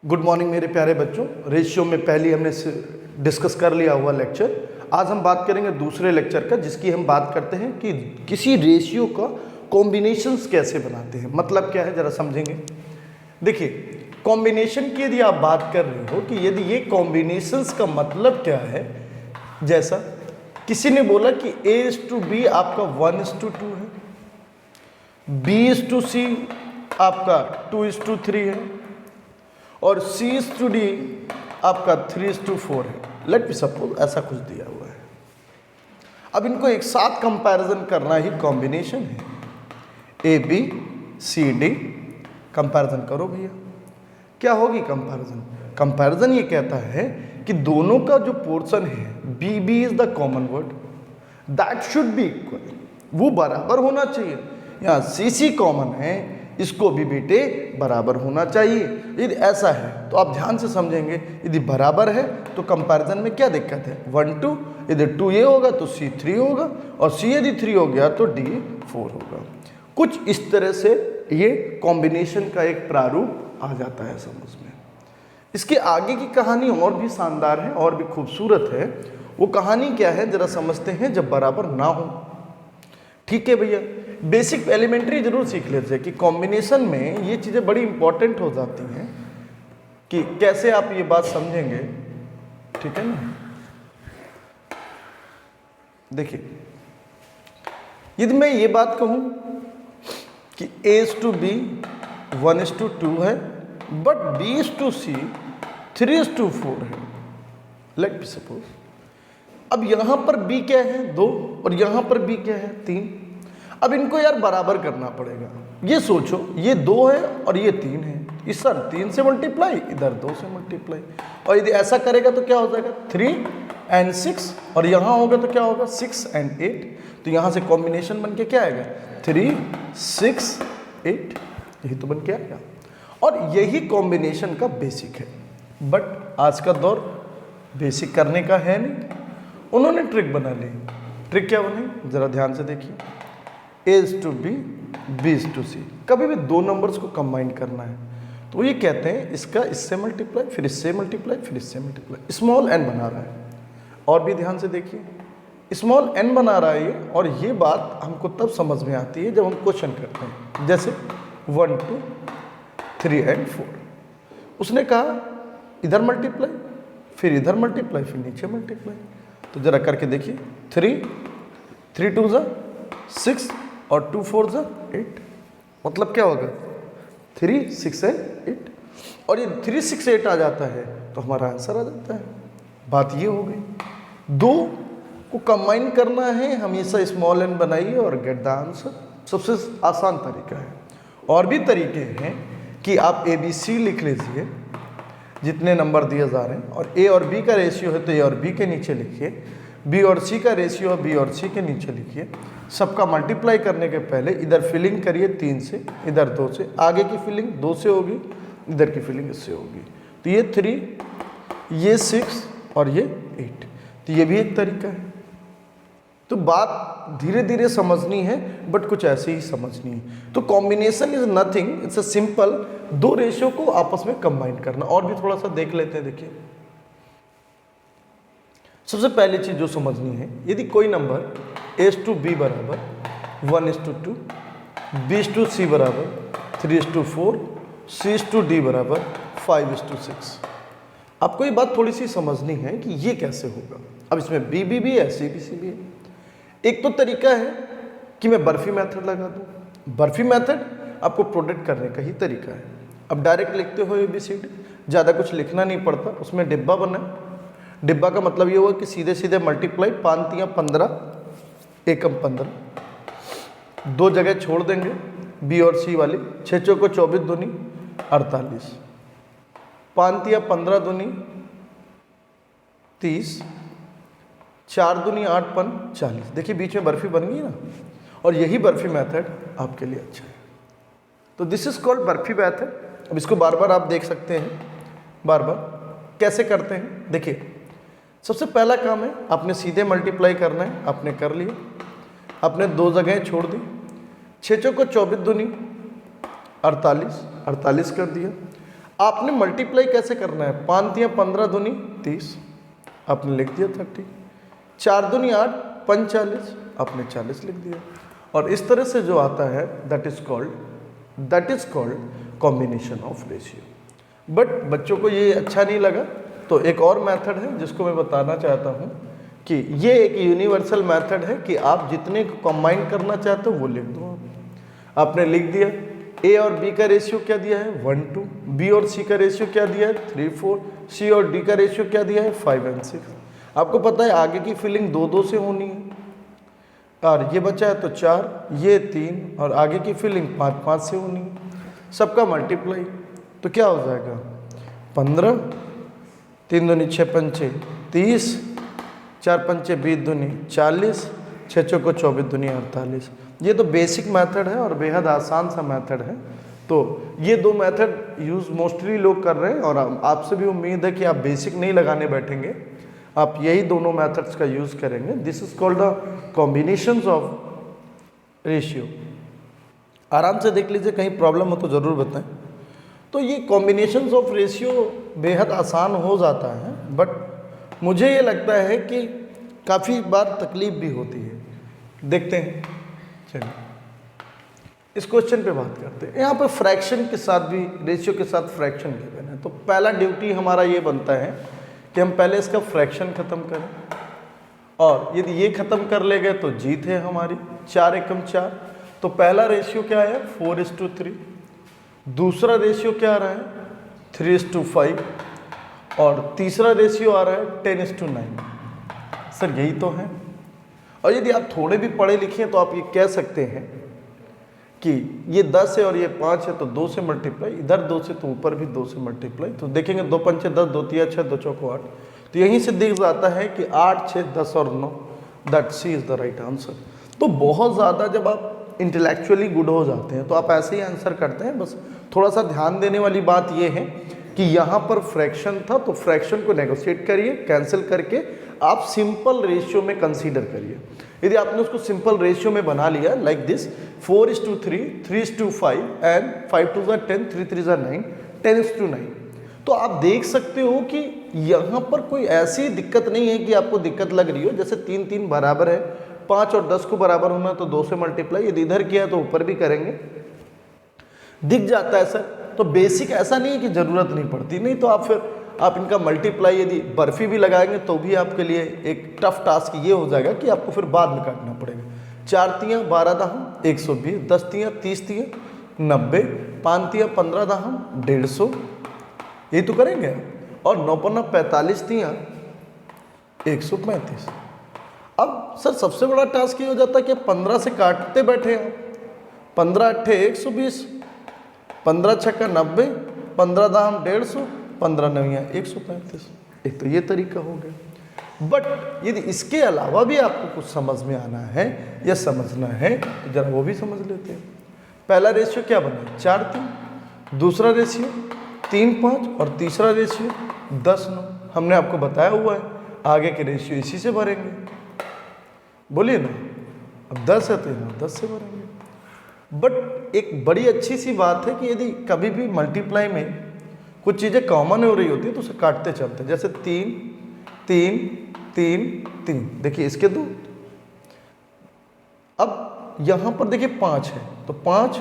Good morning मेरे प्यारे बच्चों। रेशियो में पहले हमने डिस्कस कर लिया हुआ लेक्चर। आज हम बात करेंगे दूसरे लेक्चर का, जिसकी हम बात करते हैं कि किसी रेशियो का कॉम्बिनेशंस कैसे बनाते हैं। मतलब क्या है, जरा समझेंगे। देखिए, कॉम्बिनेशन की यदि आप बात कर रहे हो कि यदि ये कॉम्बिनेशंस का मतलब क्या है, जैसा किसी ने बोला कि A:B आपका 1:2 है, B:C आपका 2:3 है और C:D आपका 3:4 है। लेट मी सपोज ऐसा कुछ दिया हुआ है। अब इनको एक साथ कंपैरिजन करना ही कॉम्बिनेशन है। ABCD कंपैरिजन करो भैया, क्या होगी कंपैरिजन? कंपैरिजन ये कहता है कि दोनों का जो पोर्शन है, BB is the common word, that should be equal, वो बराबर होना चाहिए। यहाँ CC कॉमन है, इसको भी बेटे बराबर होना चाहिए। यदि ऐसा है तो आप ध्यान से समझेंगे। यदि बराबर है तो कंपैरिजन में क्या दिक्कत है? 1 2, यदि 2 ये होगा तो C 3 होगा और C यदि 3 हो गया तो D 4 होगा। कुछ इस तरह से ये कॉम्बिनेशन का एक प्रारूप आ जाता है समझ में। इसके आगे की कहानी और भी शानदार है और भी खूबसूरत है। वो कहानी क्या है जरा समझते हैं। जब बराबर ना हो, ठीक है भैया, बेसिक एलिमेंट्री जरूर सीख लेते हैं कि कॉम्बिनेशन में ये चीज़ें बड़ी इंपॉर्टेंट हो जाती हैं कि कैसे आप ये बात समझेंगे, ठीक है ना। देखिए, यदि मैं ये बात कहूँ कि A:B 1:2 है बट B:C 3:4 है, लेट मी सपोज। अब यहाँ पर B क्या है? 2 और यहाँ पर B क्या है? 3। अब इनको यार बराबर करना पड़ेगा। ये सोचो, ये 2 है और ये 3 है, इस सर 3 से मल्टीप्लाई, इधर 2 से मल्टीप्लाई। और यदि ऐसा करेगा तो क्या हो जाएगा? 3 और 6, और यहाँ होगा तो क्या होगा? 6 और 8। तो यहाँ से कॉम्बिनेशन बन के क्या आएगा? 3 6 8, यही तो बन के आएगा। और यही कॉम्बिनेशन का बेसिक है। बट आज का दौर बेसिक करने का है नहीं, उन्होंने ट्रिक बना ली। ट्रिक क्या बनी जरा ध्यान से देखिए। A:B B:C, कभी भी दो नंबर्स को कंबाइन करना है तो वो ये कहते हैं इसका इससे मल्टीप्लाई, फिर इससे मल्टीप्लाई, फिर इससे मल्टीप्लाई। स्मॉल n बना रहा है। और भी ध्यान से देखिए, स्मॉल n बना रहा है ये। और ये बात हमको तब समझ में आती है जब हम क्वेश्चन करते हैं, जैसे 1 2 3 और 4। उसने कहा इधर मल्टीप्लाई, फिर इधर मल्टीप्लाई, फिर नीचे मल्टीप्लाई। तो जरा करके देखिए, 3 2 6 और 2 4 8। मतलब क्या होगा? 3 6 और 8। और ये 3 6 8 आ जाता है तो हमारा आंसर आ जाता है। बात ये हो गई। दो को कंबाइन करना है, हमेशा स्मॉल n बनाइए और गेट द आंसर। सबसे आसान तरीका है। और भी तरीके हैं कि आप ABC लिख लीजिए जितने नंबर दिए जा रहे हैं, और A और B का रेशियो है तो A और B के नीचे लिखिए, B और C का रेशियो है B और C के नीचे लिखिए। सबका मल्टीप्लाई करने के पहले इधर फिलिंग करिए 3 से, इधर 2 से, आगे की फिलिंग 2 से होगी, इधर की फिलिंग इससे होगी। तो ये 3, ये 6 और ये 8। तो ये भी एक तरीका है। तो बात धीरे धीरे समझनी है, बट कुछ ऐसे ही समझनी है। तो combination is nothing, it's a simple दो रेशियो को आपस में कंबाइन करना। और भी थोड़ा सा देख लेते हैं। देखिए, सबसे पहली चीज जो समझनी है, यदि कोई नंबर A:B बराबर 1:2, B:C बराबर 3:4, C:D बराबर 5:6। आपको ये बात थोड़ी सी समझनी है कि ये कैसे होगा। अब इसमें BB भी है, CBC भी है। एक तो तरीका है कि मैं बर्फी मेथड लगा दूं। बर्फी मेथड आपको प्रोडक्ट करने का ही तरीका है। अब डायरेक्ट लिखते हो ABCD, ज़्यादा कुछ लिखना नहीं पड़ता। उसमें डिब्बा बना। डिब्बा का मतलब ये हुआ कि सीधे सीधे मल्टीप्लाई, 5 3 15, 1 15, 2 जगह छोड़ देंगे B और C वाली। 6 चौको 24 दूनी 48, 5 3 15 दूनी 30, 4 दूनी 8 5 40। देखिए बीच में बर्फी बन गई ना। और यही बर्फी मेथड आपके लिए अच्छा है। तो this is called barfi method. अब इसको बार बार आप देख सकते हैं। बार बार कैसे करते हैं देखिए। सबसे पहला काम है, आपने सीधे मल्टीप्लाई करना है। आपने कर लिया, आपने 2 जगह छोड़ दी। 6 चौको 24 दूनी 48, 48 कर दिया। आपने मल्टीप्लाई कैसे करना है, 5 तिया 15 दूनी 30, आपने लिख दिया 30, 4 दूनी 8, 5 40, आपने 40 लिख दिया। और इस तरह से जो आता है that is called combination of ratio. But बच्चों को ये अच्छा नहीं लगा, तो एक और मेथड है जिसको मैं बताना चाहता हूँ कि ये एक यूनिवर्सल मेथड है कि आप जितने को कंबाइन करना चाहते हो वो लिख दो। आपने लिख दिया ए और बी का रेशियो क्या दिया है 1 2, बी और सी का रेशियो क्या दिया है 3 4, सी और डी का रेशियो क्या दिया है 5 और 6। आपको पता है आगे की फिलिंग 2 2 से होनी है, और ये बचा है तो 4, ये 3, और आगे की फिलिंग 5 5 से होनी है। सबका मल्टीप्लाई तो क्या हो जाएगा 15, 3 दूनी 6 पंचे 30, 4 पंचे 20 दूनी 40, 6 चौको 24 दूनी 48। ये तो बेसिक मेथड है और बेहद आसान सा मेथड है। तो ये दो मेथड यूज़ मोस्टली लोग कर रहे हैं, और आपसे भी उम्मीद है कि आप बेसिक नहीं लगाने बैठेंगे, आप यही दोनों मेथड्स का यूज़ करेंगे। This is called the combinations of ratio. आराम से देख लीजिए, कहीं प्रॉब्लम हो तो ज़रूर बताएं। तो ये कॉम्बिनेशंस ऑफ रेशियो बेहद आसान हो जाता है, बट मुझे ये लगता है कि काफ़ी बार तकलीफ भी होती है। देखते हैं, चलिए इस क्वेश्चन पे बात करते हैं। यहाँ पे फ्रैक्शन के साथ भी, रेशियो के साथ फ्रैक्शन गिवन है, तो पहला ड्यूटी हमारा ये बनता है कि हम पहले इसका फ्रैक्शन ख़त्म करें, और यदि ये ख़त्म कर ले गए तो जीत है हमारी। 4 एकम 4, तो पहला रेशियो क्या है 4:3, दूसरा रेशियो क्या आ रहा है 3:5, और तीसरा रेशियो आ रहा है 10:9। सर यही तो है। और यदि आप थोड़े भी पढ़े लिखे हैं तो आप ये कह सकते हैं कि ये 10 है और ये 5 है, तो 2 से मल्टीप्लाई, इधर 2 से तो ऊपर भी 2 से मल्टीप्लाई। तो देखेंगे 2 पंचे 10, 2 तिया 6, 2 चौको 8। तो यहीं से दिख जाता है कि 8 6 10 और 9, that C is the right answer. तो बहुत ज़्यादा जब आप इंटेलेक्चुअली गुड हो जाते हैं तो आप ऐसे ही आंसर करते हैं। बस थोड़ा सा ध्यान देने वाली बात ये है कि यहाँ पर फ्रैक्शन था, तो फ्रैक्शन को नेगोशिएट करिए, कैंसिल करके आप सिंपल रेशियो में कंसीडर करिए। यदि आपने उसको सिंपल रेशियो में बना लिया लाइक दिस 4:3, 3:5 एंड 5 2 10, 3 3 9, 10:9, तो आप देख सकते हो कि यहाँ पर कोई ऐसी दिक्कत नहीं है कि आपको दिक्कत लग रही हो। जैसे 3 3 बराबर है, 5 और 10 को बराबर होना तो 2 से मल्टीप्लाई, यदि इधर किया तो ऊपर भी करेंगे, दिख जाता है सर। तो बेसिक ऐसा नहीं है कि ज़रूरत नहीं पड़ती, नहीं तो आप फिर आप इनका मल्टीप्लाई यदि बर्फी भी लगाएंगे तो भी आपके लिए एक टफ टास्क ये हो जाएगा कि आपको फिर बाद में काटना पड़ेगा। 4 तियाँ 12 दहम 120, 10 तियाँ 30 तियाँ 90, 5 तियाँ 15 दहम 150, ये तो करेंगे। और 9 पन्ना 45 तियाँ 135। अब सर सबसे बड़ा टास्क ये हो जाता है कि 15 से काटते बैठे आप, 15 अट्ठे 120, 15 छक्का 90, 15 दहम 150, 15 नवियाँ 135। एक तो ये तरीका हो गया। बट यदि इसके अलावा भी आपको कुछ समझ में आना है या समझना है तो जरा वो भी समझ लेते हैं। पहला रेशियो क्या बना 4 3, दूसरा रेशियो 3 5, और तीसरा रेशियो 10 9। हमने आपको बताया हुआ है आगे के रेशियो इसी से भरेंगे। बोलिए ना, अब 10 है तो यहाँ 10 से भरेंगे। बट एक बड़ी अच्छी सी बात है कि यदि कभी भी मल्टीप्लाई में कुछ चीज़ें कॉमन हो रही होती है तो उसे काटते चलते हैं। जैसे 3 3 3 3, देखिए इसके 2। अब यहाँ पर देखिए 5 है, तो 5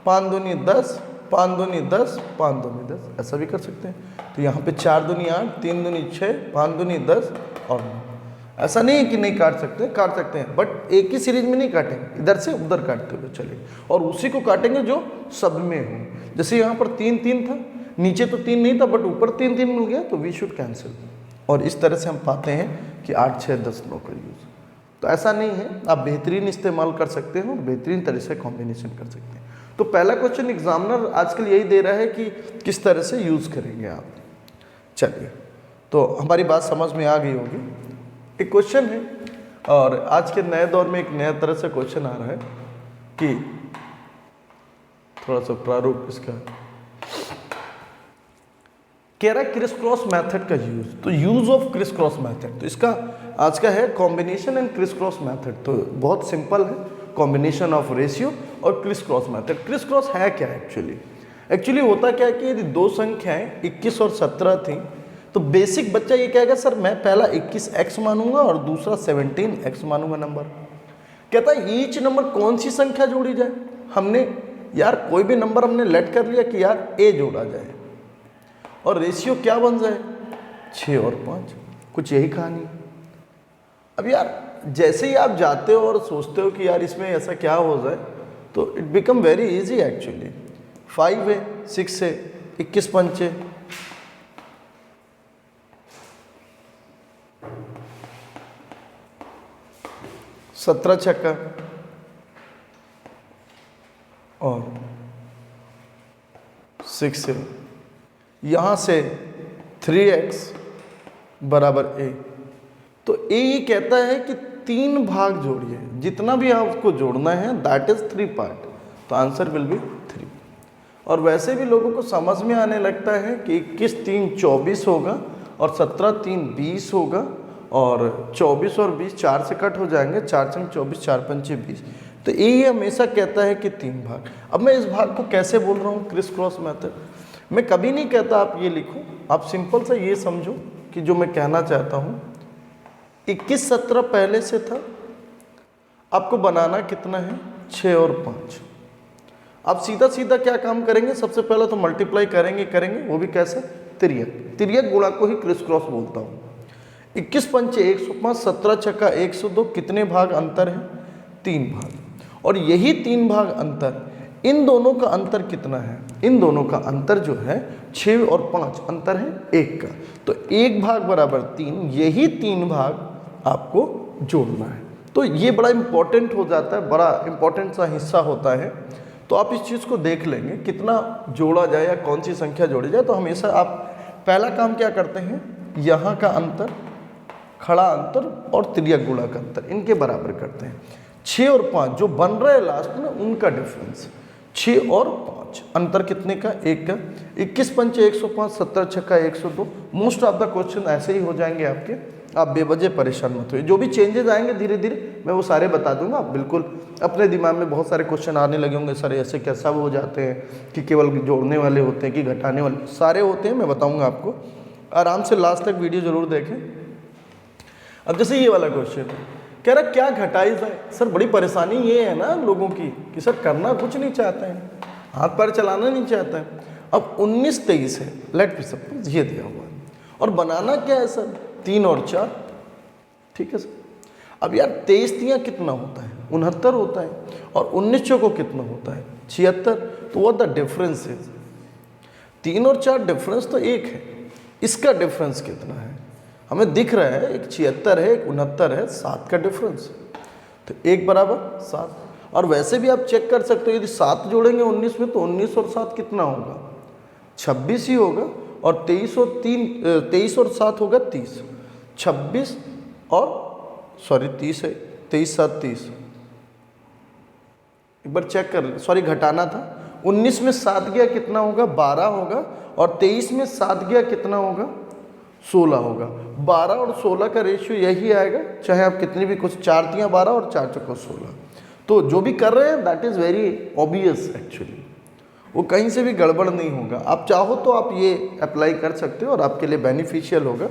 5 दूनी 10, 5 दूनी 10, 5 दूनी 10, ऐसा भी कर सकते हैं। तो यहाँ पे 4 दूनी 8, 3 दूनी 6, 5 दूनी 10 और 9। ऐसा नहीं है कि नहीं काट सकते हैं, बट एक ही सीरीज में नहीं काटेंगे, इधर से उधर काटते हुए चलेंगे, और उसी को काटेंगे जो सब में हो। जैसे यहाँ पर 3 3 था, नीचे तो 3 नहीं था बट ऊपर 3 3 मिल गया, तो वी शुड कैंसिल। और इस तरह से हम पाते हैं कि 8 6 10 9 का यूज़। तो ऐसा नहीं है, आप बेहतरीन इस्तेमाल कर सकते हो और बेहतरीन तरह से कॉम्बिनेशन कर सकते हैं। तो पहला क्वेश्चन एग्जामिनर आजकल यही दे रहा है कि किस तरह से यूज़ करेंगे आप। चलिए, तो हमारी बात समझ में आ गई होगी। एक क्वेश्चन है, और आज के नए दौर में एक नया तरह से क्वेश्चन आ रहा है कि थोड़ा सा प्रारूप इसका कह रहा है क्रिस क्रॉस मेथड का यूज। तो use of Chris cross method, तो इसका आज का है combination and Chris cross method. तो बहुत सिंपल है, कॉम्बिनेशन ऑफ रेशियो और Chris cross method. Criss cross है क्या एक्चुअली? एक्चुअली होता क्या है कि यदि दो संख्याएं 21 और 17 थी तो बेसिक बच्चा ये कहेगा सर मैं पहला 21x मानूंगा और दूसरा 17x मानूंगा नंबर। कहता है ईच नंबर कौन सी संख्या जोड़ी जाए। हमने यार कोई भी नंबर हमने लेट कर लिया कि यार a जोड़ा जाए और रेशियो क्या बन जाए 6 और 5, कुछ यही कहानी। अब यार जैसे ही आप जाते हो और सोचते हो कि यार इसमें ऐसा क्या हो जाए तो it become very easy actually. 5 है, 6 है, 21 पंचे, सत्रह छक्का और 6 है। यहाँ से 3x बराबर a। तो a ये कहता है कि 3 भाग जोड़िए, जितना भी आपको जोड़ना है दैट इज 3 पार्ट, तो आंसर विल बी 3। और वैसे भी लोगों को समझ में आने लगता है कि 21 3 24 होगा और 17 3 20 होगा और 24 और 20 4 से कट हो जाएंगे, 4 चंग 24 4 पंचे 20। तो ये हमेशा कहता है कि 3 भाग। अब मैं इस भाग को कैसे बोल रहा हूँ क्रिस क्रॉस मेथड। मैं कभी नहीं कहता आप ये लिखो, आप सिंपल सा ये समझो कि जो मैं कहना चाहता हूँ 21 17 पहले से था, आपको बनाना कितना है 6 और 5। आप सीधा सीधा क्या काम करेंगे, सबसे पहले तो मल्टीप्लाई करेंगे, वो भी कैसे तिर्यक गुणा को ही क्रिस क्रॉस बोलता हूँ। 21 पंचे 105, 17 छक्का 102, कितने भाग अंतर है 3 भाग। और यही 3 भाग अंतर, इन दोनों का अंतर कितना है, इन दोनों का अंतर जो है 6 और 5 अंतर है 1 का। तो 1 भाग बराबर 3, यही 3 भाग आपको जोड़ना है। तो ये बड़ा इंपॉर्टेंट हो जाता है, बड़ा इंपॉर्टेंट सा हिस्सा होता है। तो आप इस चीज़ को देख लेंगे कितना जोड़ा जाए या कौन सी संख्या जोड़ी जाए। तो हमेशा आप पहला काम क्या करते हैं, यहाँ का अंतर, खड़ा अंतर और तिर्यक गुणा का अंतर इनके बराबर करते हैं। 6 और 5 जो बन रहा है लास्ट में उनका डिफरेंस, 6 और 5 अंतर कितने का 1 का। 21 पंचे 105, 17 छक्का 102। मोस्ट ऑफ द क्वेश्चन ऐसे ही हो जाएंगे आपके, आप बेवजह परेशान मत होइए। जो भी चेंजेस आएंगे धीरे धीरे मैं वो सारे बता दूंगा। आप बिल्कुल अपने दिमाग में बहुत सारे क्वेश्चन आने लगे होंगे, सर ऐसे क्या सब हो जाते हैं कि केवल जोड़ने वाले होते हैं कि घटाने वाले, सारे होते हैं, मैं बताऊँगा आपको। आराम से लास्ट तक वीडियो ज़रूर देखें। अब जैसे ये वाला क्वेश्चन कह रहा क्या घटाई जाए। सर बड़ी परेशानी ये है ना लोगों की कि सर करना कुछ नहीं चाहते हैं, हाथ पैर चलाना नहीं चाहते हैं। अब 19 23 है, लेट बी सपोज ये दिया हुआ है और बनाना क्या है सर 3 और 4, ठीक है सर। अब यार 23 तियाँ कितना होता है 69 होता है और 19 चौको कितना होता है 76। तो व्हाट द डिफरेंस इज, 3 और 4 डिफरेंस तो 1 है, इसका डिफरेंस कितना है हमें दिख रहा है, एक 76 है एक 69 है, 7 का डिफरेंस। तो 1 बराबर 7। और वैसे भी आप चेक कर सकते हो यदि 7 जोड़ेंगे 19 में तो 19 और 7 कितना होगा 26 ही होगा और 23 और 7 होगा 30। 26 और सॉरी 30 है, 23 7 30। एक बार चेक कर ले, सॉरी घटाना था। 19 में 7 गया कितना होगा 12 होगा और 23 में 7 गया कितना होगा 16 होगा। 12 और 16 का रेशियो यही आएगा, चाहे आप कितनी भी कुछ 4 तियाँ 12 और 4 चौको 16। तो जो भी कर रहे हैं that is very obvious actually, वो कहीं से भी गड़बड़ नहीं होगा। आप चाहो तो आप ये अप्लाई कर सकते हो और आपके लिए बेनिफिशियल होगा।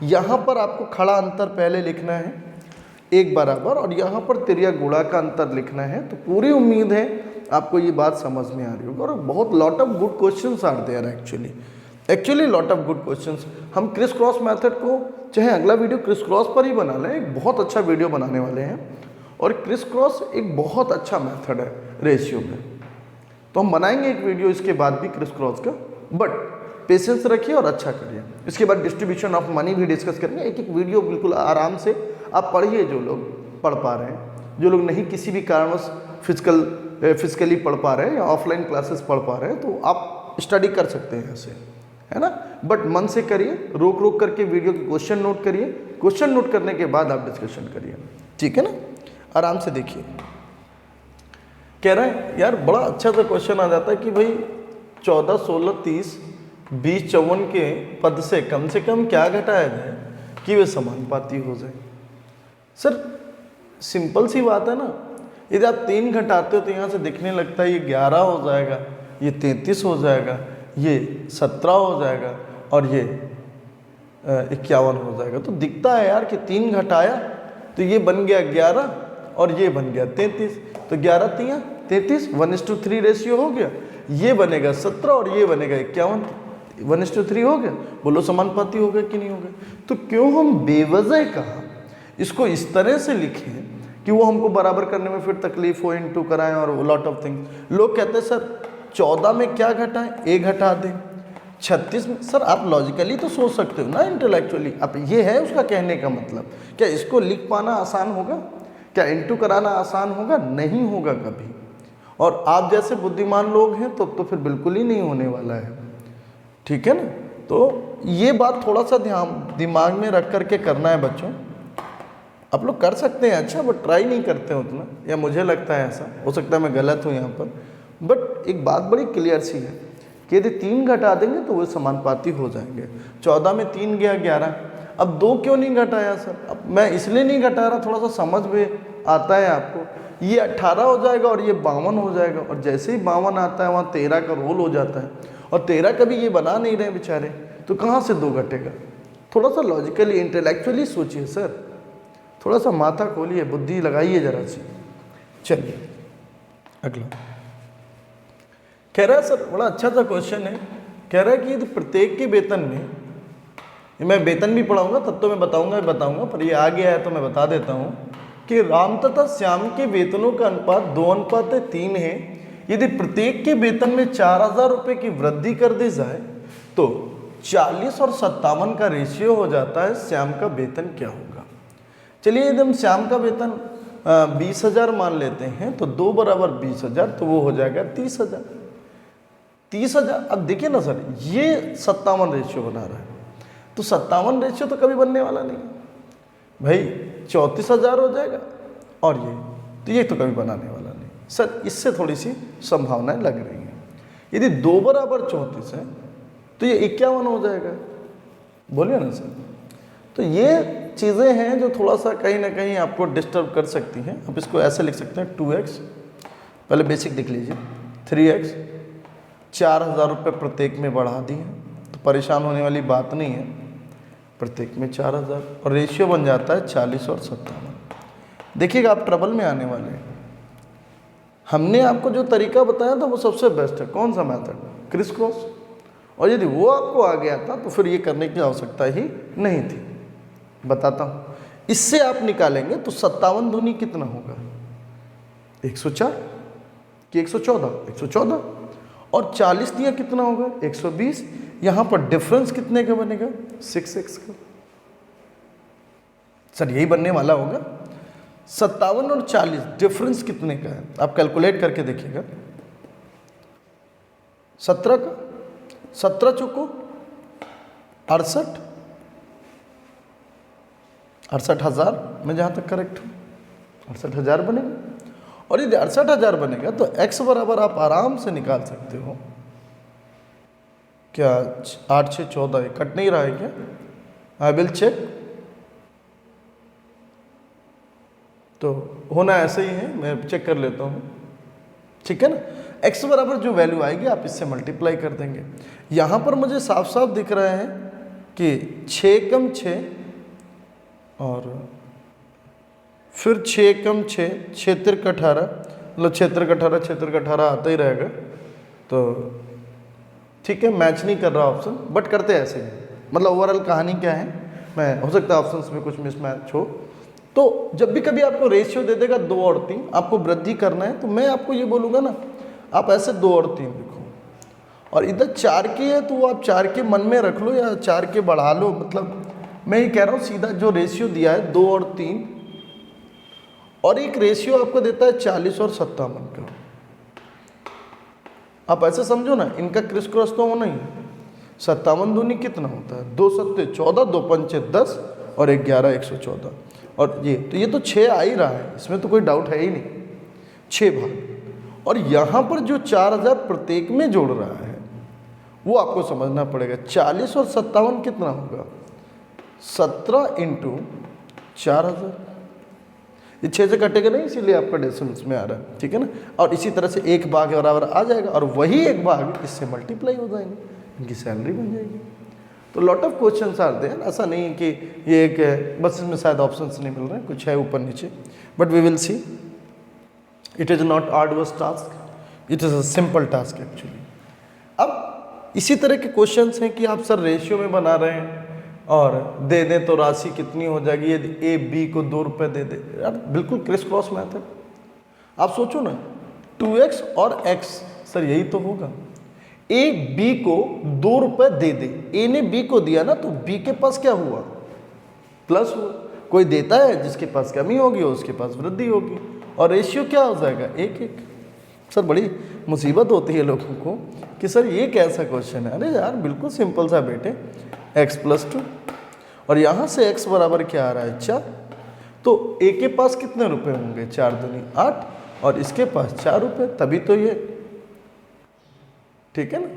यहाँ पर आपको खड़ा अंतर पहले लिखना है 1 बराबर और यहाँ पर तिर्यक गुणा का अंतर लिखना है। तो पूरी उम्मीद है आपको ये बात समझ में आ रही होगी। और बहुत lot of good questions are there actually lot of good questions. हम क्रिस क्रॉस मेथड को चाहे अगला वीडियो क्रिस क्रॉस पर ही बना लें, एक बहुत अच्छा वीडियो बनाने वाले हैं। और क्रिस क्रॉस एक बहुत अच्छा मेथड है रेशियो में, तो हम बनाएंगे एक वीडियो इसके बाद भी क्रिस क्रॉस का। बट पेशेंस रखिए और अच्छा करिए। इसके बाद डिस्ट्रीब्यूशन ऑफ मनी भी डिस्कस करेंगे। एक एक वीडियो बिल्कुल आराम से आप पढ़िए, जो लोग पढ़ पा रहे हैं, जो लोग नहीं किसी भी कारणवश फिजिकली पढ़ पा रहे हैं या ऑफलाइन क्लासेस पढ़ पा रहे हैं, तो आप स्टडी कर सकते हैं ऐसे, है ना। बट मन से करिए, रोक रोक करके वीडियो के क्वेश्चन नोट करिए, क्वेश्चन नोट करने के बाद आप डिस्कशन करिए, ठीक है ना। आराम से देखिए। कह रहे हैं यार बड़ा अच्छा सा क्वेश्चन आ जाता है कि भाई 14 16 30 20 54 के पद से कम क्या घटाया जाए कि वे समानुपाती हो जाए। सर सिंपल सी बात है ना, यदि आप 3 घटाते हो तो यहाँ से दिखने लगता है ये 11 हो जाएगा, ये 33 हो जाएगा, ये 17 हो जाएगा और ये 51 हो जाएगा। तो दिखता है यार कि 3 घटाया तो ये बन गया 11 और ये बन गया 33। तो 11 3 33, 1:3 रेशियो हो गया। ये बनेगा 17 और ये बनेगा 51, 1:3 हो गया। बोलो समानुपाती हो गया कि नहीं हो गया? तो क्यों हम बेवजह कहा इसको इस तरह से लिखें कि वो हमको बराबर करने में फिर तकलीफ हो, इनटू कराएं और लॉट ऑफ थिंग्स। लोग कहते हैं सर 14 में क्या घटाएं, ए घटा दें। 36 में सर आप लॉजिकली तो सोच सकते हो ना, इंटेलेक्चुअली। अब ये है उसका कहने का मतलब। क्या इसको लिख पाना आसान होगा? क्या इनटू कराना आसान होगा? नहीं होगा कभी। और आप जैसे बुद्धिमान लोग हैं तो फिर बिल्कुल ही नहीं होने वाला है, ठीक है ना। तो ये बात थोड़ा सा दिमाग में रख करके करना है बच्चों। आप लोग कर सकते हैं अच्छा, बट ट्राई नहीं करते हैं उतना, या मुझे लगता है ऐसा, हो सकता है मैं गलत हूँ यहाँ पर। बट एक बात बड़ी क्लियर सी है कि यदि 3 घटा देंगे तो वो समानुपाती हो जाएंगे। 14 में 3 गया 11। अब 2 क्यों नहीं घटाया सर? अब मैं इसलिए नहीं घटा रहा, थोड़ा सा समझ में आता है आपको। ये 18 हो जाएगा और ये 52 हो जाएगा, और जैसे ही 52 आता है वहाँ 13 का रोल हो जाता है, और 13 कभी ये बना नहीं रहे बेचारे, तो कहाँ से 2 घटेगा? थोड़ा सा लॉजिकली इंटेलेक्चुअली सोचिए सर, थोड़ा सा माथा खोलिए, बुद्धि लगाइए जरा सी। चलिए अगला कह रहा है सर, बड़ा अच्छा सा क्वेश्चन है। कह रहा है कि यदि प्रत्येक के वेतन में, मैं वेतन भी पढ़ाऊंगा तब तो मैं बताऊंगा, पर ये आ गया है तो मैं बता देता हूँ कि राम तथा श्याम के वेतनों का अनुपात 2:3 है। यदि प्रत्येक के वेतन में 4000 रुपये की वृद्धि कर दी जाए तो 40 और 57 का रेशियो हो जाता है। श्याम का वेतन क्या होगा? चलिए यदि हम श्याम का वेतन 20,000 मान लेते हैं तो 2 बराबर 20,000, तो वो हो जाएगा 30,000। 30,000। अब देखिए ना सर, ये 57 रेशियो बना रहा है, तो 57 रेशियो तो कभी बनने वाला नहीं भाई। 34,000 हो जाएगा और ये तो कभी बनाने वाला नहीं सर। इससे थोड़ी सी संभावनाएं लग रही हैं। यदि 2 बराबर 34 है तो ये 51 हो जाएगा। बोलिए ना सर। तो ये चीज़ें हैं जो थोड़ा सा कहीं ना कहीं आपको डिस्टर्ब कर सकती हैं। आप इसको ऐसे लिख सकते हैं 2x, पहले बेसिक देख लीजिए, 3x, 4,000 रुपये प्रत्येक में बढ़ा दिए, तो परेशान होने वाली बात नहीं है। प्रत्येक में 4,000 और रेशियो बन जाता है 40 और 57। देखिएगा आप ट्रबल में आने वाले हैं। हमने आपको जो तरीका बताया था वो सबसे बेस्ट है। कौन सा मेथड? Criss cross. और यदि वो आपको आ गया था तो फिर ये करने की आवश्यकता ही नहीं थी। बताता हूँ, इससे आप निकालेंगे तो 57 दूनी कितना होगा? 104 कि 114? 114। और 40 दिया कितना होगा? 120। यहाँ पर डिफरेंस कितने का बनेगा? 6x का। सर यही बनने वाला होगा। 57 और 40 डिफरेंस कितने का है? आप कैलकुलेट करके देखिएगा। 17 का, 17 चौको 68, 68,000 मैं जहाँ तक करेक्ट हूँ, 68,000 बनेगा। और यदि 68,000 बनेगा तो x बराबर आप आराम से निकाल सकते हो। क्या 8 6 14 कट नहीं रहा है क्या? I will check. तो होना ऐसे ही है, मैं चेक कर लेता हूँ, ठीक है ना। x बराबर जो वैल्यू आएगी आप इससे मल्टीप्लाई कर देंगे। यहाँ पर मुझे साफ साफ दिख रहा है कि 6 कम 6 और फिर 6 कम 6, 6 तिरक 18, मतलब 6 तिरक 18, 6 तिरक 18 आता ही रहेगा। तो ठीक है, मैच नहीं कर रहा ऑप्शन, बट करते ऐसे ही। मतलब ओवरऑल कहानी क्या है, मैं हो सकता है ऑप्शंस में कुछ मिसमैच हो। तो जब भी कभी आपको रेशियो दे देगा 2 और 3, आपको वृद्धि करना है, तो मैं आपको ये बोलूँगा ना, आप ऐसे 2 और 3 लिखो। और इधर 4 के है तो आप 4 के मन में रख लो या 4 के बढ़ा लो। मतलब मैं ये कह रहा हूँ सीधा जो रेशियो दिया है 2 और 3, और एक रेशियो आपको देता है 40 और 57 का। आप ऐसे समझो ना, इनका क्रिस क्रॉस तो होना ही है। 57 दूनी कितना होता है? 2 सत्ते 14, 2 पंचे 10 और 1 11 114। और ये तो 6 आ ही रहा है, इसमें तो कोई डाउट है ही नहीं। 6 भाग, और यहाँ पर जो 4000 प्रत्येक में जोड़ रहा है वो आपको समझना पड़ेगा। 40 और 57 कितना होगा? 17 × 4000। ये 6 से कटेगा नहीं, इसीलिए आपका डेसिमल्स में आ रहा है, ठीक है ना। और इसी तरह से 1 भाग बराबर आ जाएगा और वही 1 भाग इससे मल्टीप्लाई हो जाएंगे, इनकी सैलरी बन जाएगी। तो lot of questions are there, ऐसा नहीं है कि ये एक बस इसमें शायद ऑप्शंस नहीं मिल रहे हैं, कुछ है ऊपर नीचे, but we will see. It is not arduous task, it is a simple task actually. अब इसी तरह के क्वेश्चंस हैं कि आप सर रेशियो में बना रहे हैं और दे दें तो राशि कितनी हो जाएगी यदि ए बी को 2 रुपये दे दे। यार बिल्कुल क्रिस क्रॉस मैथड। आप सोचो ना, 2x और x, सर यही तो होगा। ए बी को 2 रुपये दे दे, ए ने बी को दिया ना, तो बी के पास क्या हुआ, प्लस हुआ। कोई देता है जिसके पास कमी होगी उसके पास वृद्धि होगी, और रेशियो क्या हो जाएगा, 1:1। सर बड़ी मुसीबत होती है लोगों को कि सर ये कैसा क्वेश्चन है। अरे यार बिल्कुल सिंपल सा बेटे, x + 2 और यहाँ से x बराबर क्या आ रहा है, 4। तो a के पास कितने रुपए होंगे, 4 दूनी 8, और इसके पास 4 रुपये, तभी तो ये, ठीक है ना।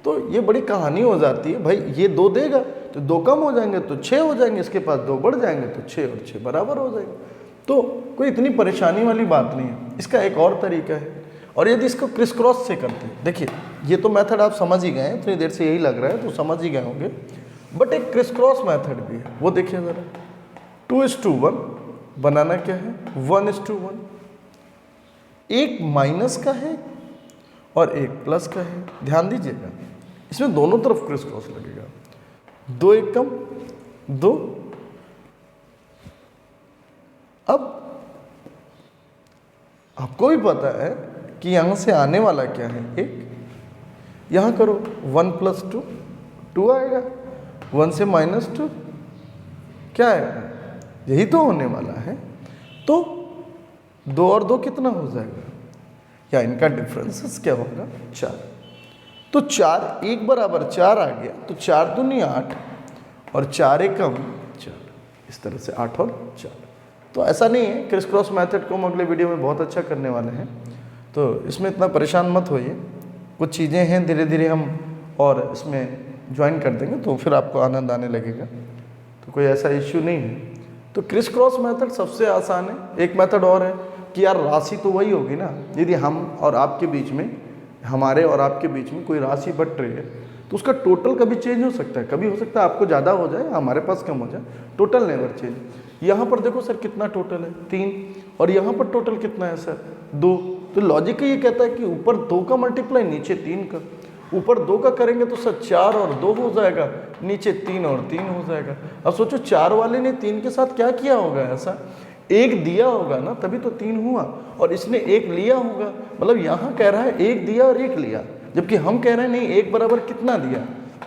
तो ये बड़ी कहानी हो जाती है भाई, ये 2 देगा तो 2 कम हो जाएंगे तो 6 हो जाएंगे, इसके पास 2 बढ़ जाएंगे तो 6 और 6 बराबर हो जाएंगे। तो कोई इतनी परेशानी वाली बात नहीं है। इसका एक और तरीका है, और यदि इसको क्रिस क्रॉस से करते हैं, देखिए ये तो मेथड आप समझ ही गए हैं, इतनी देर से यही लग रहा है तो समझ ही गए होंगे, बट एक क्रिस क्रॉस मेथड भी है, वो देखिए ज़रा। 2:1 बनाना क्या है, 1:1। एक माइनस का है और एक प्लस का है। ध्यान दीजिएगा, इसमें दोनों तरफ क्रिस क्रॉस लगेगा। 2 एकम 2। अब आपको भी पता है कि यहाँ से आने वाला क्या है, 1। यहाँ करो 1 + 2, 2 आएगा। 1 से -2 क्या आएगा, यही तो होने वाला है। तो 2 और 2 कितना हो जाएगा, या इनका डिफरेंसेस क्या होगा, 4। तो 4 1 बराबर 4 आ गया, तो 4 दूनी 8 और 4 एकम 4, इस तरह से 8 और 4। तो ऐसा नहीं है, क्रिस क्रॉस मेथड को हम अगले वीडियो में बहुत अच्छा करने वाले हैं, तो इसमें इतना परेशान मत होइए। कुछ चीज़ें हैं धीरे धीरे हम और इसमें ज्वाइन कर देंगे तो फिर आपको आनंद आने लगेगा, तो कोई ऐसा इश्यू नहीं है। तो क्रिस क्रॉस मेथड सबसे आसान है। एक मेथड और है कि यार राशि तो वही होगी ना, यदि हम और आपके बीच में, हमारे और आपके बीच में कोई राशि बट रही है तो उसका टोटल कभी चेंज हो सकता है, कभी हो सकता है आपको ज़्यादा हो जाए, हमारे पास कम हो जाए, टोटल नेवर चेंज। यहाँ पर देखो सर कितना टोटल है, 3, और यहाँ पर टोटल कितना है सर, 2। तो लॉजिक ये कहता है कि ऊपर 2 का मल्टीप्लाई नीचे 3 का, ऊपर 2 का करेंगे तो सर 4 और 2 हो जाएगा, नीचे 3 और 3 हो जाएगा। अब सोचो 4 वाले ने 3 के साथ क्या किया होगा, ऐसा 1 दिया होगा ना, तभी तो 3 हुआ, और इसने 1 लिया होगा, मतलब यहाँ कह रहा है 1 दिया और 1 लिया, जबकि हम कह रहे हैं नहीं 1 बराबर कितना दिया,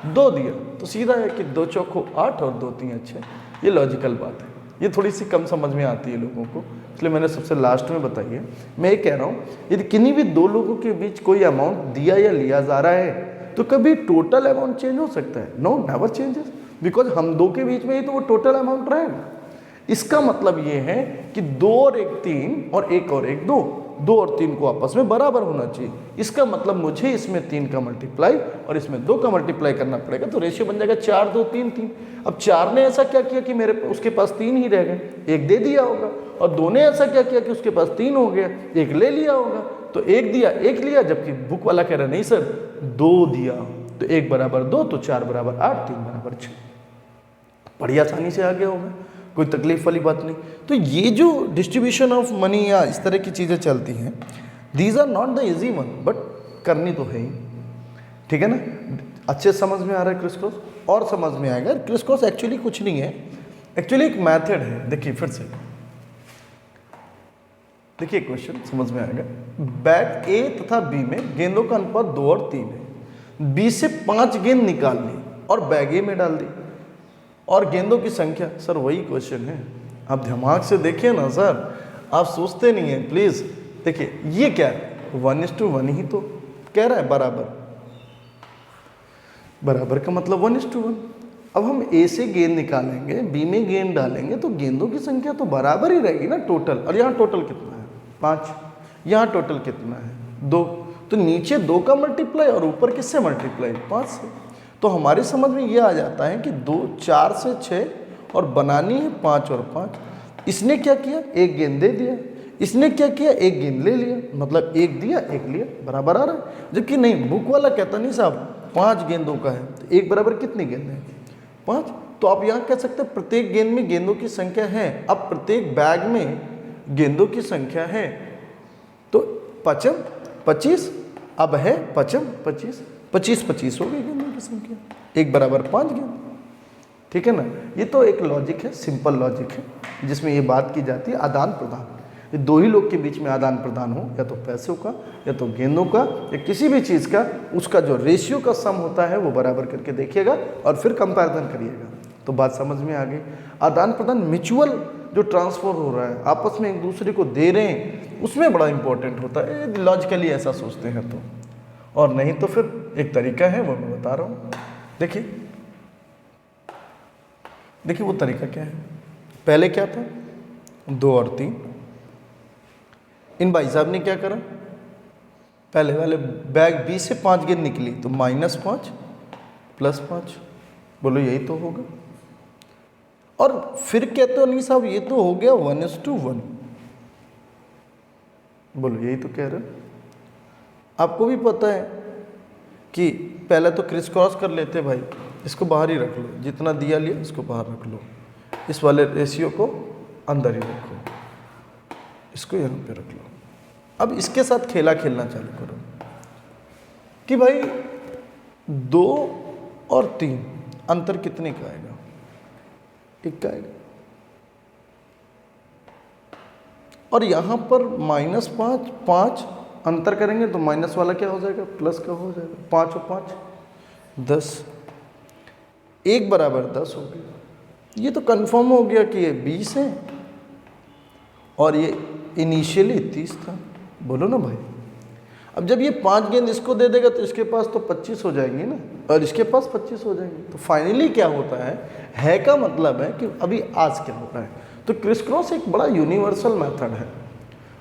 2 दिया। तो सीधा है कि 2 चौको 8 और 2 3 6। ये लॉजिकल बात है, ये थोड़ी सी कम समझ में आती है लोगों को, इसलिए मैंने सबसे लास्ट में बताई है। मैं ये कह रहा हूँ यदि किन्हीं भी 2 लोगों के बीच कोई अमाउंट दिया या लिया जा रहा है तो कभी टोटल अमाउंट चेंज हो सकता है, नो नेवर चेंजेस, बिकॉज हम 2 के बीच में ही तो वो टोटल अमाउंट रहेगा। इसका मतलब ये है कि 2 और 1 3 और 1 और 1 2, 2 और 3 को आपस में बराबर होना चाहिए। इसका मतलब मुझे इसमें 3 का मल्टीप्लाई और इसमें 2 का मल्टीप्लाई करना पड़ेगा, तो रेशियो बन जाएगा 4 2 3 3। अब 4 ने ऐसा क्या किया कि मेरे उसके पास 3 ही रह गए, 1 दे दिया होगा, और 2 ने ऐसा क्या किया कि उसके पास 3 हो गया, 1 ले लिया होगा। तो 1 दिया 1 लिया, जबकि बुक वाला कह रहा नहीं सर 2 दिया, तो 1 बराबर 2, तो 4 बराबर 8, 3 बराबर 6। बड़ी आसानी से आ गया होगा, कोई तकलीफ वाली बात नहीं। तो ये जो डिस्ट्रीब्यूशन ऑफ मनी या इस तरह की चीज़ें चलती हैं, these are not the easy one, but करनी तो है ही, ठीक है ना। अच्छे समझ में आ रहा है क्रिस क्रॉस, और समझ में आएगा। क्रिस क्रॉस एक्चुअली कुछ नहीं है, एक्चुअली एक मेथड है। देखिए फिर से देखिए क्वेश्चन समझ में आएगा। बैट ए तथा बी में गेंदों का अनुपात 2 और 3 है। बी से 5 गेंद निकाल ली और बैग ए में डाल दी, और गेंदों की संख्या, सर वही क्वेश्चन है, आप दिमाग से देखिए ना सर, आप सोचते नहीं हैं प्लीज। देखिए ये क्या है, 1:1 ही तो कह रहा है, बराबर, बराबर का मतलब 1:1। अब हम ए से गेंद निकालेंगे, बी में गेंद डालेंगे, तो गेंदों की संख्या तो बराबर ही रहेगी ना टोटल। और यहाँ टोटल कितना है, 5, यहाँ टोटल कितना है, 2, तो नीचे 2 का मल्टीप्लाई और ऊपर किससे मल्टीप्लाई, 5 से। तो हमारी समझ में ये आ जाता है कि 2 4 से 6 और बनानी है 5 और 5, इसने क्या किया, एक गेंद दे दिया, इसने क्या किया, एक गेंद ले लिया, मतलब एक दिया एक लिया, बराबर आ रहा है। जबकि नहीं, बुक वाला कहता नहीं साहब 5 गेंदों का है, तो एक बराबर कितनी गेंद है, 5। तो आप यहाँ कह सकते हैं प्रत्येक गेंद में गेंदों की संख्या है। अब प्रत्येक बैग में गेंदों की संख्या है, तो 5 25, अब है 5 25, 25 25 हो गई गेंदों की संख्या, एक बराबर 5 गेंद। ठीक है ना, ये तो एक लॉजिक है, सिंपल लॉजिक है, जिसमें ये बात की जाती है आदान प्रदान। ये दो ही लोग के बीच में आदान प्रदान हो, या तो पैसों का, या तो गेंदों का, या किसी भी चीज़ का, उसका जो रेशियो का सम होता है वो बराबर करके देखिएगा और फिर कंपैरिजन करिएगा, तो बात समझ में आ गई। आदान प्रदान म्यूचुअल जो ट्रांसफर हो रहा है, आपस में एक दूसरे को दे रहे हैं, उसमें बड़ा इंपॉर्टेंट होता है, लॉजिकली ऐसा सोचते हैं तो। और नहीं तो फिर एक तरीका है, वो मैं बता रहा हूँ। देखिए वो तरीका क्या है। पहले क्या था, 2 और 3। इन भाई साहब ने क्या करा, पहले वाले बैग बी से 5 गेंद निकली, तो -5 +5, बोलो यही तो होगा। और फिर कहते हो नहीं साहब ये तो हो गया 1:1, बोलो यही तो कह रहे हो। आपको भी पता है कि पहले तो क्रिस क्रॉस कर लेते भाई, इसको बाहर ही रख लो, जितना दिया लिया इसको बाहर रख लो, इस वाले रेशियो को अंदर ही रखो, इसको यहाँ पे रख लो। अब इसके साथ खेलना चालू करो कि भाई 2 और 3 अंतर कितने का आएगा, 1 का आएगा। और यहाँ पर -5 5 अंतर करेंगे तो माइनस वाला क्या हो जाएगा, प्लस का हो जाएगा। 5 और 5 10, 1 बराबर 10 हो गया। ये तो कंफर्म हो गया कि ये 20 है और ये इनिशियली 30 था, बोलो ना भाई। अब जब ये 5 गेंद इसको दे देगा तो इसके पास तो 25 हो जाएंगी ना, और इसके पास 25 हो जाएंगे। तो फाइनली क्या होता है का मतलब है कि अभी आज क्या हो रहा है। तो क्रिस क्रॉस एक बड़ा यूनिवर्सल मेथड है,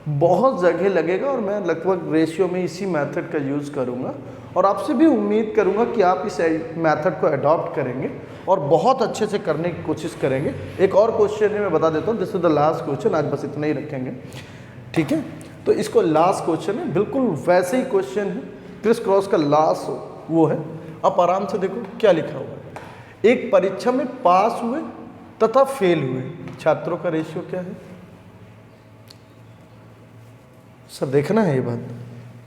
बहुत जगह लगेगा, और मैं लगभग रेशियो में इसी मेथड का यूज़ करूँगा, और आपसे भी उम्मीद करूँगा कि आप इस मेथड को अडॉप्ट करेंगे और बहुत अच्छे से करने की कोशिश करेंगे। एक और क्वेश्चन है, मैं बता देता हूँ, this is the last question, आज बस इतना ही रखेंगे, ठीक है। तो इसको लास्ट क्वेश्चन है, बिल्कुल वैसे ही क्वेश्चन है, क्रिस क्रॉस का लास्ट वो है। आप आराम से देखो क्या लिखा हुआ है। एक परीक्षा में पास हुए तथा फेल हुए छात्रों का रेशियो क्या है। सर देखना है ये बात,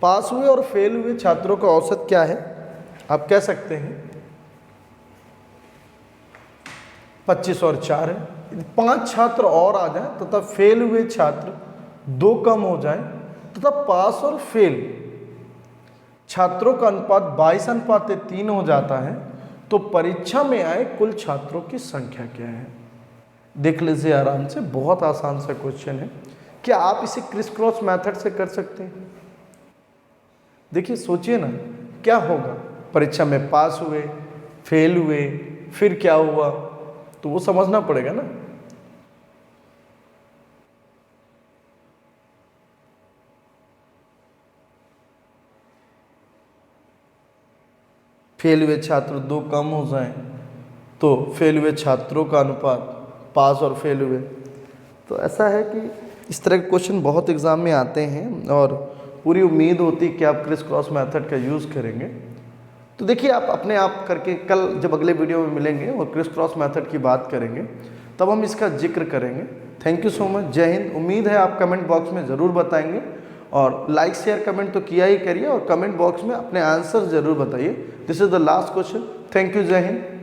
पास हुए और फेल हुए छात्रों का औसत क्या है। आप कह सकते हैं 25 और 4 है। 5 छात्र और आ जाए तथा फेल हुए छात्र 2 कम हो जाए तथा पास और फेल छात्रों का अनुपात 22:3 हो जाता है, तो परीक्षा में आए कुल छात्रों की संख्या क्या है। देख लीजिए आराम से, बहुत आसान सा क्वेश्चन है। क्या आप इसे क्रिस क्रॉस मेथड से कर सकते हैं। देखिए सोचिए ना क्या होगा, परीक्षा में पास हुए, फेल हुए, फिर क्या हुआ, तो वो समझना पड़ेगा ना। फेल हुए छात्र 2 कम हो जाएं तो फेल हुए छात्रों का अनुपात, पास और फेल हुए। तो ऐसा है कि इस तरह के क्वेश्चन बहुत एग्ज़ाम में आते हैं, और पूरी उम्मीद होती है कि आप क्रिस क्रॉस मेथड का यूज़ करेंगे। तो देखिए आप अपने आप करके, कल जब अगले वीडियो में मिलेंगे और क्रिस क्रॉस मेथड की बात करेंगे तब हम इसका जिक्र करेंगे। थैंक यू सो मच, जय हिंद। उम्मीद है आप कमेंट बॉक्स में ज़रूर बताएंगे, और लाइक शेयर कमेंट तो किया ही करिए, और कमेंट बॉक्स में अपने आंसर ज़रूर बताइए। This is the last question. Thank you, जय हिंद।